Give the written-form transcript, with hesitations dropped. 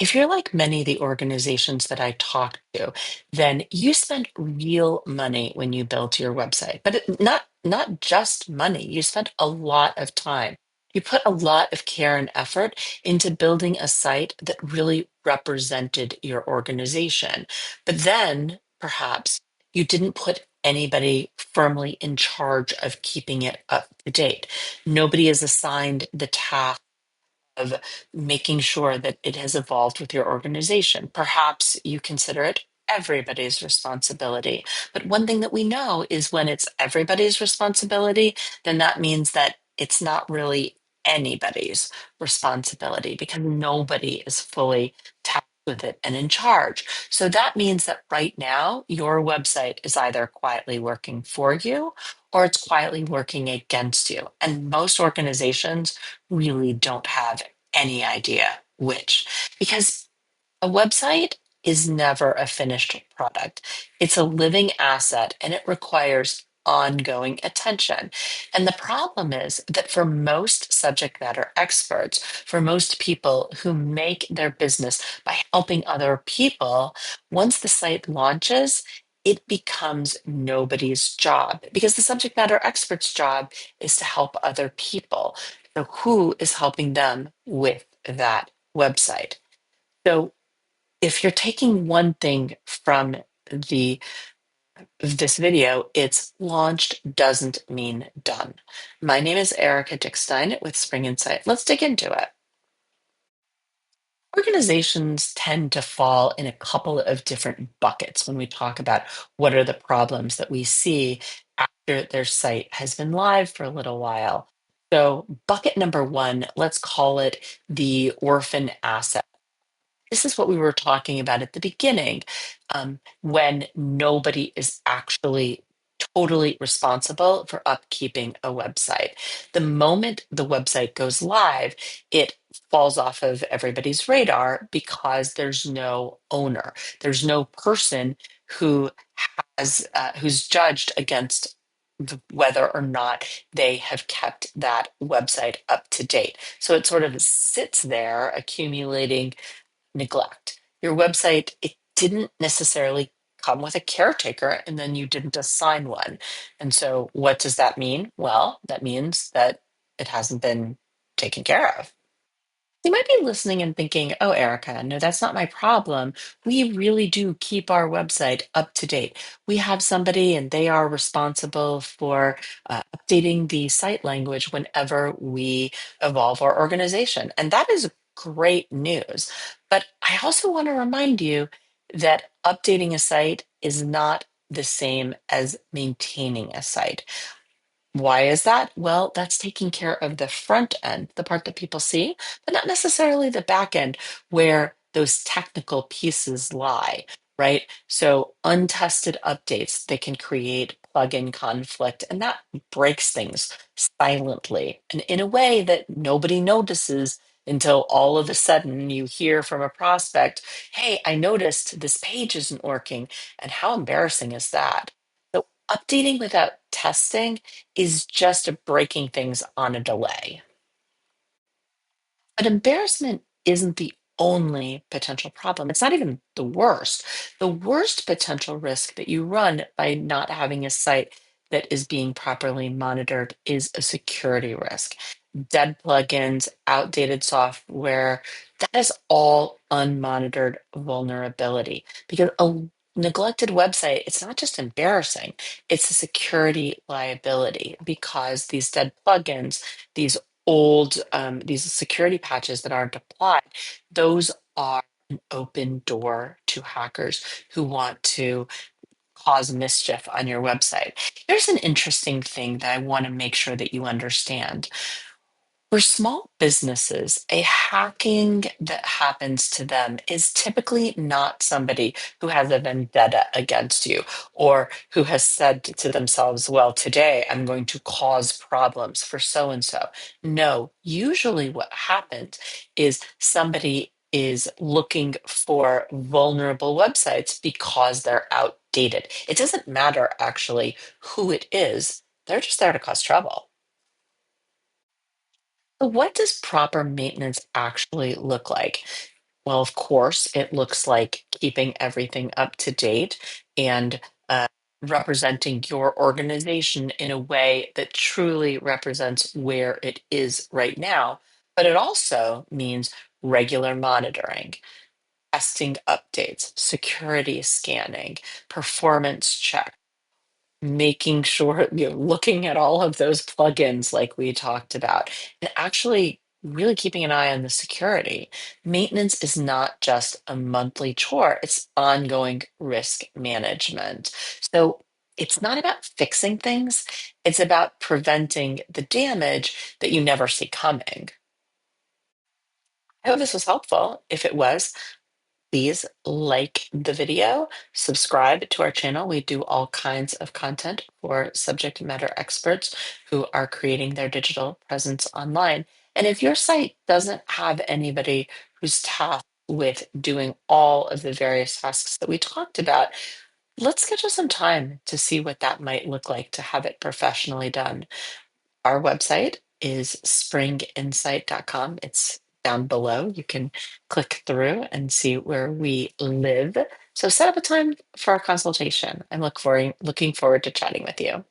If you're like many of the organizations that I talk to, then you spend real money when you build your website, but not just money. You spend a lot of time. You put a lot of care and effort into building a site that really represented your organization. But then perhaps you didn't put anybody firmly in charge of keeping it up to date. Nobody is assigned the task of making sure that it has evolved with your organization. Perhaps you consider it everybody's responsibility. But one thing that we know is when it's everybody's responsibility, then that means that it's not really anybody's responsibility because nobody is fully tasked with it and in charge. So that means that right now, your website is either quietly working for you or it's quietly working against you. And most organizations really don't have any idea which, because a website is never a finished product. It's a living asset and it requires ongoing attention. And the problem is that for most subject matter experts, for most people who make their business by helping other people, once the site launches, it becomes nobody's job because the subject matter expert's job is to help other people. So, who is helping them with that website? So, if you're taking one thing from the this video, it's launched doesn't mean done. My name is Erica Dickstein with Spring Insight. Let's dig into it. Organizations tend to fall in a couple of different buckets when we talk about what are the problems that we see after their site has been live for a little while. So, bucket number one, let's call it the orphan asset. This is what we were talking about at the beginning, when nobody is actually totally responsible for upkeeping a website. The moment the website goes live, it falls off of everybody's radar because there's no owner. There's no person who who's judged against whether or not they have kept that website up to date. So it sort of sits there accumulating neglect. Your website, it didn't necessarily come with a caretaker and then you didn't assign one. And so what does that mean? Well, that means that it hasn't been taken care of. You might be listening and thinking, oh, Erica, no, that's not my problem. We really do keep our website up to date. We have somebody and they are responsible for updating the site language whenever we evolve our organization. And that is great news. But I also want to remind you that updating a site is not the same as maintaining a site. Why is that? Well, that's taking care of the front end, the part that people see, but not necessarily the back end where those technical pieces lie, right? So untested updates, they can create plugin conflict, and that breaks things silently and in a way that nobody notices until all of a sudden you hear from a prospect, hey, I noticed this page isn't working. And how embarrassing is that? So updating without testing is just breaking things on a delay. But embarrassment isn't the only potential problem. It's not even the worst. The worst potential risk that you run by not having a site that is being properly monitored is a security risk. Dead plugins, outdated software, that is all unmonitored vulnerability because a neglected website, it's not just embarrassing, it's a security liability because these dead plugins, these these security patches that aren't applied, those are an open door to hackers who want to cause mischief on your website. Here's an interesting thing that I want to make sure that you understand. For small businesses, a hacking that happens to them is typically not somebody who has a vendetta against you or who has said to themselves, well, today I'm going to cause problems for so and so. No, usually what happens is somebody is looking for vulnerable websites because they're outdated. It doesn't matter actually who it is, they're just there to cause trouble. So what does proper maintenance actually look like? Well, of course, it looks like keeping everything up to date and uh, representing your organization in a way that truly represents where it is right now. But it also means regular monitoring, testing updates, security scanning, performance check, making sure you're looking at all of those plugins like we talked about, and actually really keeping an eye on the security. Maintenance is not just a monthly chore, it's ongoing risk management. So it's not about fixing things, it's about preventing the damage that you never see coming. I hope this was helpful. If it was, please like the video, subscribe to our channel. We do all kinds of content for subject matter experts who are creating their digital presence online. And if your site doesn't have anybody who's tasked with doing all of the various tasks that we talked about, let's schedule some time to see what that might look like to have it professionally done. Our website is springinsight.com. It's down below. You can click through and see where we live. So set up a time for our consultation. I'm looking forward to chatting with you.